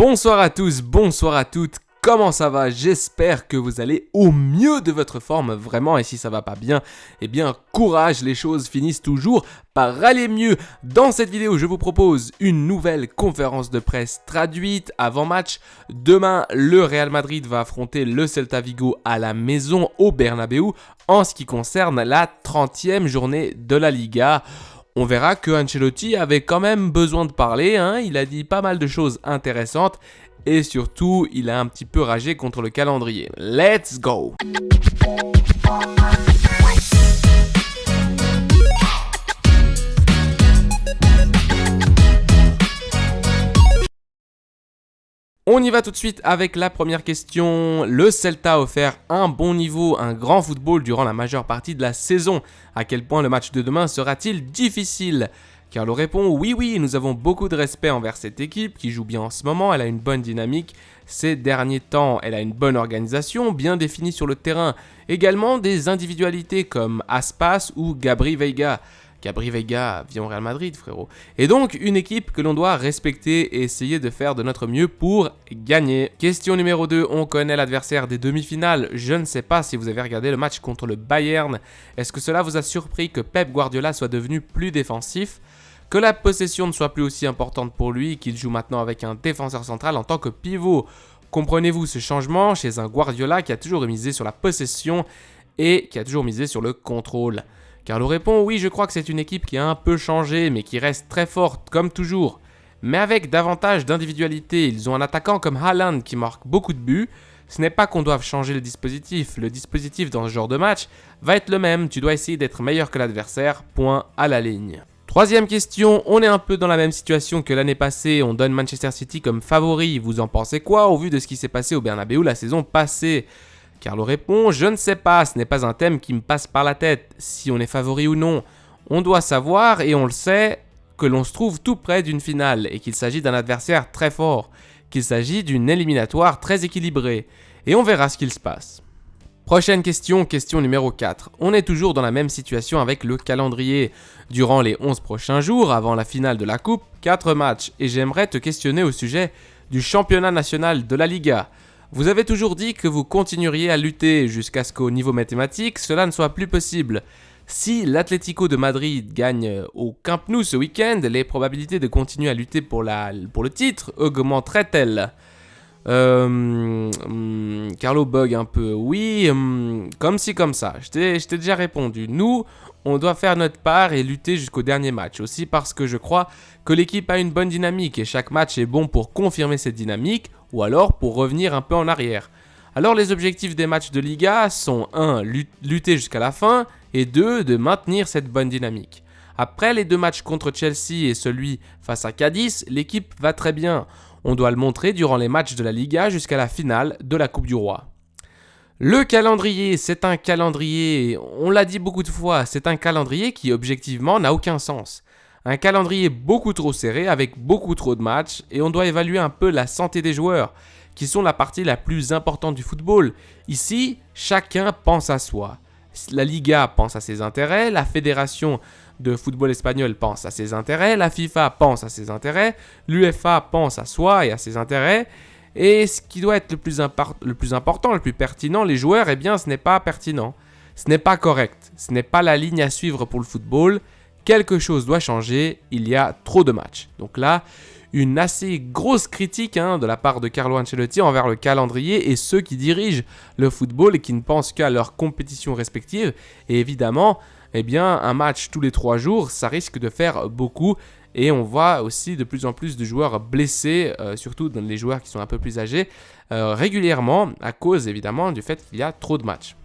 Bonsoir à tous, bonsoir à toutes, comment ça va? J'espère que vous allez au mieux de votre forme, vraiment, et si ça va pas bien, eh bien courage, les choses finissent toujours par aller mieux. Dans cette vidéo, je vous propose une nouvelle conférence de presse traduite avant match. Demain, le Real Madrid va affronter le Celta Vigo à la maison au Bernabéu en ce qui concerne la 30e journée de la Liga. On verra que Ancelotti avait quand même besoin de parler, il a dit pas mal de choses intéressantes et surtout il a un petit peu ragé contre le calendrier. Let's go! On y va tout de suite avec la première question. Le Celta a offert un bon niveau, un grand football durant la majeure partie de la saison. À quel point le match de demain sera-t-il difficile? Carlo répond oui, nous avons beaucoup de respect envers cette équipe qui joue bien en ce moment, elle a une bonne dynamique. Ces derniers temps, elle a une bonne organisation, bien définie sur le terrain. Également des individualités comme Aspas ou Gabri Veiga. Gabri Veiga vient au Real Madrid, frérot. Et donc, une équipe que l'on doit respecter et essayer de faire de notre mieux pour gagner. Question numéro 2, on connaît l'adversaire des demi-finales. Je ne sais pas si vous avez regardé le match contre le Bayern. Est-ce que cela vous a surpris que Pep Guardiola soit devenu plus défensif ? Que la possession ne soit plus aussi importante pour lui, qu'il joue maintenant avec un défenseur central en tant que pivot. Comprenez-vous ce changement chez un Guardiola qui a toujours misé sur la possession et qui a toujours misé sur le contrôle? Carlo répond oui, je crois que c'est une équipe qui a un peu changé mais qui reste très forte comme toujours. Mais avec davantage d'individualité, ils ont un attaquant comme Haaland qui marque beaucoup de buts. Ce n'est pas qu'on doive changer le dispositif dans ce genre de match va être le même, tu dois essayer d'être meilleur que l'adversaire, point à la ligne. Troisième question, on est un peu dans la même situation que l'année passée, on donne Manchester City comme favori, vous en pensez quoi au vu de ce qui s'est passé au Bernabéu la saison passée? Carlo répond, je ne sais pas, ce n'est pas un thème qui me passe par la tête, si on est favori ou non. On doit savoir, et on le sait, que l'on se trouve tout près d'une finale, et qu'il s'agit d'un adversaire très fort, qu'il s'agit d'une éliminatoire très équilibrée, et on verra ce qu'il se passe. Prochaine question, question numéro 4. On est toujours dans la même situation avec le calendrier. Durant les 11 prochains jours, avant la finale de la Coupe, 4 matchs, et j'aimerais te questionner au sujet du championnat national de la Liga. Vous avez toujours dit que vous continueriez à lutter jusqu'à ce qu'au niveau mathématique, cela ne soit plus possible. Si l'Atlético de Madrid gagne au Camp Nou ce week-end, les probabilités de continuer à lutter pour le titre augmenteraient-elles? Carlo bug un peu. Oui, comme ci comme ça. Je t'ai déjà répondu. Nous, on doit faire notre part et lutter jusqu'au dernier match. Aussi parce que je crois que l'équipe a une bonne dynamique et chaque match est bon pour confirmer cette dynamique ou alors pour revenir un peu en arrière. Alors les objectifs des matchs de Liga sont 1. Lutter jusqu'à la fin et 2. De maintenir cette bonne dynamique. Après les 2 matchs contre Chelsea et celui face à Cadiz, l'équipe va très bien. On doit le montrer durant les matchs de la Liga jusqu'à la finale de la Coupe du Roi. Le calendrier, c'est un calendrier, on l'a dit beaucoup de fois, c'est un calendrier qui objectivement n'a aucun sens. Un calendrier beaucoup trop serré avec beaucoup trop de matchs et on doit évaluer un peu la santé des joueurs, qui sont la partie la plus importante du football. Ici, chacun pense à soi. La Liga pense à ses intérêts, la fédération de football espagnol pense à ses intérêts, la FIFA pense à ses intérêts, l'UEFA pense à soi et à ses intérêts, et ce qui doit être le plus important, le plus pertinent, les joueurs, eh bien ce n'est pas pertinent, ce n'est pas correct, ce n'est pas la ligne à suivre pour le football, quelque chose doit changer, il y a trop de matchs. Donc là, une assez grosse critique de la part de Carlo Ancelotti envers le calendrier et ceux qui dirigent le football et qui ne pensent qu'à leur compétition respective, et évidemment, eh bien, un match tous les 3 jours, ça risque de faire beaucoup. Et on voit aussi de plus en plus de joueurs blessés, surtout dans les joueurs qui sont un peu plus âgés, régulièrement, à cause évidemment du fait qu'il y a trop de matchs.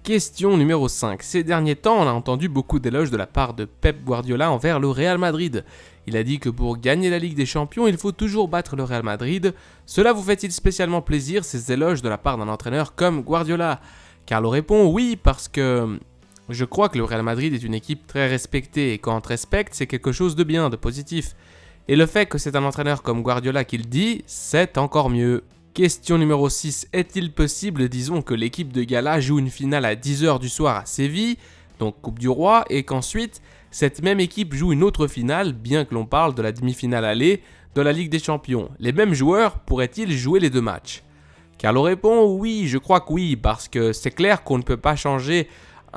Question numéro 5. Ces derniers temps, on a entendu beaucoup d'éloges de la part de Pep Guardiola envers le Real Madrid. Il a dit que pour gagner la Ligue des Champions, il faut toujours battre le Real Madrid. Cela vous fait-il spécialement plaisir, ces éloges de la part d'un entraîneur comme Guardiola? Carlo répond oui, parce que je crois que le Real Madrid est une équipe très respectée et quand on te respecte, c'est quelque chose de bien, de positif. Et le fait que c'est un entraîneur comme Guardiola qui le dit, c'est encore mieux. Question numéro 6. Est-il possible, disons, que l'équipe de Gala joue une finale à 10h du soir à Séville, donc Coupe du Roi, et qu'ensuite, cette même équipe joue une autre finale, bien que l'on parle de la demi-finale aller, de la Ligue des Champions. Les mêmes joueurs pourraient-ils jouer les deux matchs? Carlo répond oui, je crois que oui, parce que c'est clair qu'on ne peut pas changer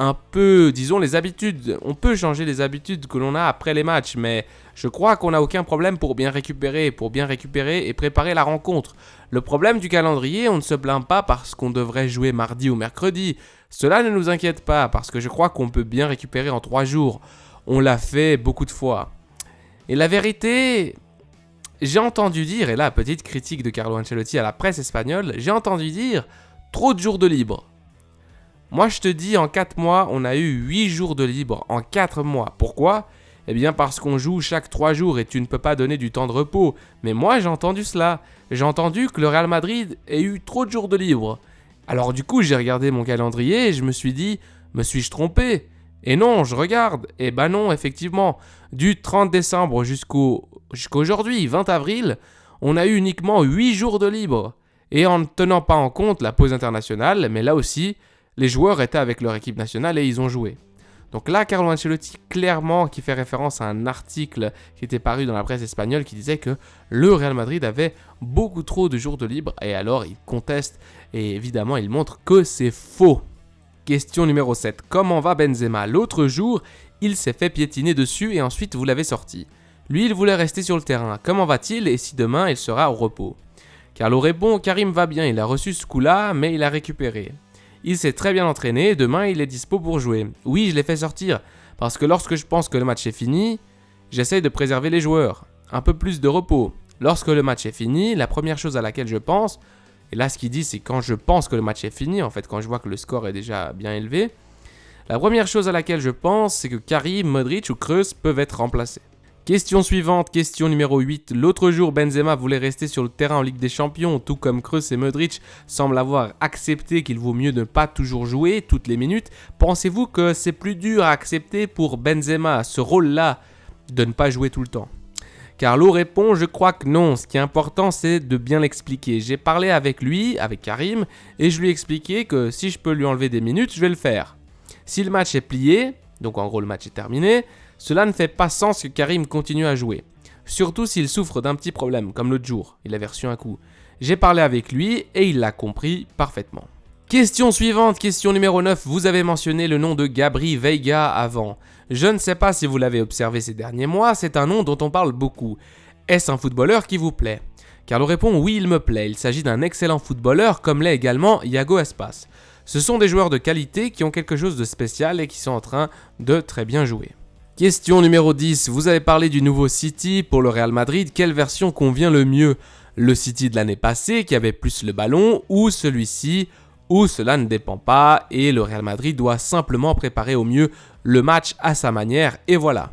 un peu, disons, les habitudes. On peut changer les habitudes que l'on a après les matchs, mais je crois qu'on n'a aucun problème pour bien récupérer et préparer la rencontre. Le problème du calendrier, on ne se plaint pas parce qu'on devrait jouer mardi ou mercredi. Cela ne nous inquiète pas, parce que je crois qu'on peut bien récupérer en 3 jours. On l'a fait beaucoup de fois. Et la vérité, j'ai entendu dire, et là, petite critique de Carlo Ancelotti à la presse espagnole, j'ai entendu dire trop de jours de libre. Moi, je te dis, en 4 mois, on a eu 8 jours de libre en 4 mois. Pourquoi? Eh bien, parce qu'on joue chaque 3 jours et tu ne peux pas donner du temps de repos. Mais moi, j'ai entendu cela. J'ai entendu que le Real Madrid ait eu trop de jours de libre. Alors du coup, j'ai regardé mon calendrier et je me suis dit, me suis-je trompé? Et non, je regarde. Et bah non, effectivement, du 30 décembre jusqu'aujourd'hui, 20 avril, on a eu uniquement 8 jours de libre. Et en ne tenant pas en compte la pause internationale, mais là aussi, les joueurs étaient avec leur équipe nationale et ils ont joué. Donc là, Carlo Ancelotti, clairement, qui fait référence à un article qui était paru dans la presse espagnole qui disait que le Real Madrid avait beaucoup trop de jours de libre et alors il conteste et évidemment il montre que c'est faux. Question numéro 7. Comment va Benzema? L'autre jour, il s'est fait piétiner dessus et ensuite vous l'avez sorti. Lui, il voulait rester sur le terrain. Comment va-t-il et si demain il sera au repos? Carlo répond, Karim va bien, il a reçu ce coup-là, mais il a récupéré. Il s'est très bien entraîné, demain il est dispo pour jouer. Oui, je l'ai fait sortir, parce que lorsque je pense que le match est fini, j'essaye de préserver les joueurs. Un peu plus de repos. Lorsque le match est fini, la première chose à laquelle je pense, et là ce qu'il dit c'est quand je pense que le match est fini, en fait quand je vois que le score est déjà bien élevé, la première chose à laquelle je pense c'est que Karim, Modric ou Kroos peuvent être remplacés. Question suivante, question numéro 8. L'autre jour, Benzema voulait rester sur le terrain en Ligue des Champions, tout comme Kroos et Modric semblent avoir accepté qu'il vaut mieux ne pas toujours jouer toutes les minutes. Pensez-vous que c'est plus dur à accepter pour Benzema, ce rôle-là, de ne pas jouer tout le temps? Carlo répond, je crois que non. Ce qui est important, c'est de bien l'expliquer. J'ai parlé avec lui, avec Karim, et je lui ai expliqué que si je peux lui enlever des minutes, je vais le faire. Si le match est plié, donc en gros le match est terminé, cela ne fait pas sens que Karim continue à jouer. Surtout s'il souffre d'un petit problème, comme l'autre jour, il avait reçu un coup. J'ai parlé avec lui et il l'a compris parfaitement. Question suivante, question numéro 9. Vous avez mentionné le nom de Gabri Veiga avant. Je ne sais pas si vous l'avez observé ces derniers mois, c'est un nom dont on parle beaucoup. Est-ce un footballeur qui vous plaît? Carlo répond oui, il me plaît. Il s'agit d'un excellent footballeur, comme l'est également Iago Aspas. Ce sont des joueurs de qualité qui ont quelque chose de spécial et qui sont en train de très bien jouer. Question numéro 10. Vous avez parlé du nouveau City pour le Real Madrid. Quelle version convient le mieux? Le City de l'année passée qui avait plus le ballon ou celui-ci où cela ne dépend pas et le Real Madrid doit simplement préparer au mieux le match à sa manière et voilà.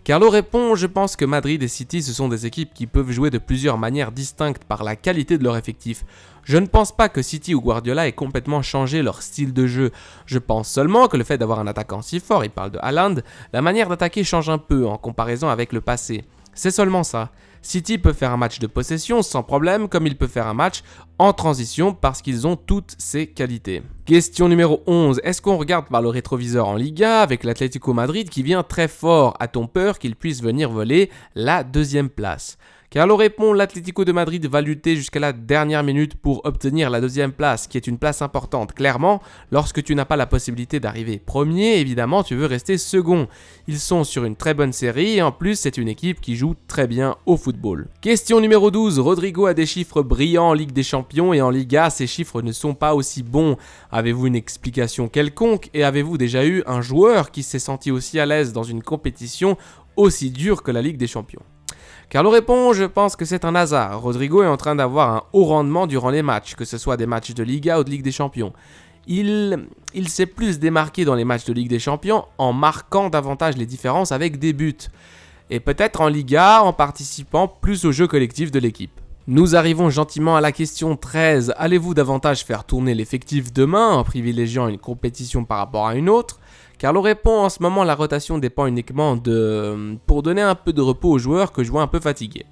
Carlo répond, je pense que Madrid et City ce sont des équipes qui peuvent jouer de plusieurs manières distinctes par la qualité de leur effectif. Je ne pense pas que City ou Guardiola aient complètement changé leur style de jeu. Je pense seulement que le fait d'avoir un attaquant si fort, il parle de Haaland, la manière d'attaquer change un peu en comparaison avec le passé. C'est seulement ça. City peut faire un match de possession sans problème comme il peut faire un match en transition parce qu'ils ont toutes ces qualités. Question numéro 11. Est-ce qu'on regarde par le rétroviseur en Liga avec l'Atlético Madrid qui vient très fort? A-t-on peur qu'il puisse venir voler la 2e place? Carlo répond, l'Atlético de Madrid va lutter jusqu'à la dernière minute pour obtenir la 2e place, qui est une place importante. Clairement, lorsque tu n'as pas la possibilité d'arriver premier, évidemment, tu veux rester second. Ils sont sur une très bonne série et en plus, c'est une équipe qui joue très bien au football. Question numéro 12. Rodrigo a des chiffres brillants en Ligue des Champions et en Liga, ces chiffres ne sont pas aussi bons. Avez-vous une explication quelconque et avez-vous déjà eu un joueur qui s'est senti aussi à l'aise dans une compétition aussi dure que la Ligue des Champions? Carlo répond, je pense que c'est un hasard. Rodrigo est en train d'avoir un haut rendement durant les matchs, que ce soit des matchs de Liga ou de Ligue des Champions. Il s'est plus démarqué dans les matchs de Ligue des Champions en marquant davantage les différences avec des buts. Et peut-être en Liga en participant plus au jeu collectif de l'équipe. Nous arrivons gentiment à la question 13. Allez-vous davantage faire tourner l'effectif demain en privilégiant une compétition par rapport à une autre? Carlo répond, en ce moment la rotation dépend uniquement pour donner un peu de repos aux joueurs que je vois un peu fatigués.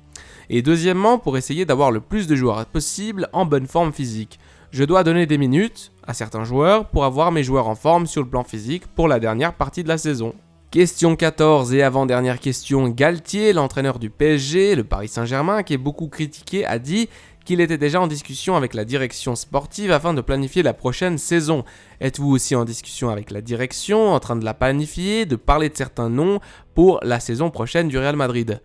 Et deuxièmement, pour essayer d'avoir le plus de joueurs possible en bonne forme physique. Je dois donner des minutes à certains joueurs pour avoir mes joueurs en forme sur le plan physique pour la dernière partie de la saison. Question 14 et avant-dernière question, Galtier, l'entraîneur du PSG, le Paris Saint-Germain, qui est beaucoup critiqué, a dit qu'il était déjà en discussion avec la direction sportive afin de planifier la prochaine saison. Êtes-vous aussi en discussion avec la direction, en train de la planifier, de parler de certains noms pour la saison prochaine du Real Madrid?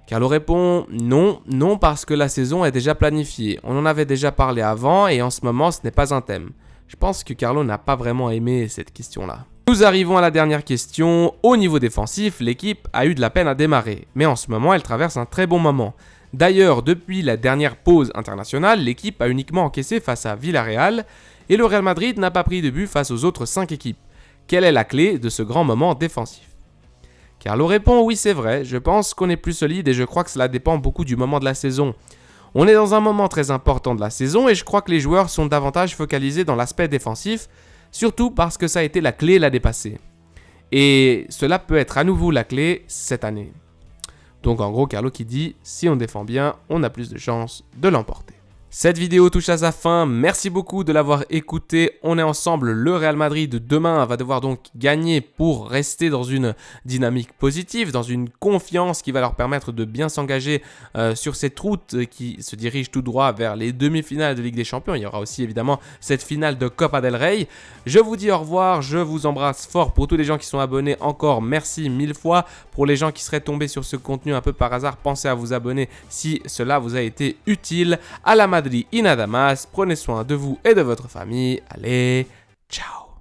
Carlo répond non parce que la saison est déjà planifiée. On en avait déjà parlé avant et en ce moment ce n'est pas un thème. Je pense que Carlo n'a pas vraiment aimé cette question-là. Nous arrivons à la dernière question. Au niveau défensif, l'équipe a eu de la peine à démarrer, mais en ce moment elle traverse un très bon moment. D'ailleurs, depuis la dernière pause internationale, l'équipe a uniquement encaissé face à Villarreal et le Real Madrid n'a pas pris de but face aux autres 5 équipes. Quelle est la clé de ce grand moment défensif? Carlo répond oui, c'est vrai, je pense qu'on est plus solide et je crois que cela dépend beaucoup du moment de la saison. On est dans un moment très important de la saison et je crois que les joueurs sont davantage focalisés dans l'aspect défensif, surtout parce que ça a été la clé l'année passée. Et cela peut être à nouveau la clé cette année. Donc en gros, Carlo qui dit, si on défend bien, on a plus de chances de l'emporter. Cette vidéo touche à sa fin, merci beaucoup de l'avoir écouté, on est ensemble, le Real Madrid demain va devoir donc gagner pour rester dans une dynamique positive, dans une confiance qui va leur permettre de bien s'engager sur cette route qui se dirige tout droit vers les demi-finales de Ligue des Champions. Il y aura aussi évidemment cette finale de Copa del Rey. Je vous dis au revoir, je vous embrasse fort. Pour tous les gens qui sont abonnés, encore merci 1000 fois. Pour les gens qui seraient tombés sur ce contenu un peu par hasard, pensez à vous abonner si cela vous a été utile. À la Madrid y nada más, prenez soin de vous et de votre famille. Allez, ciao!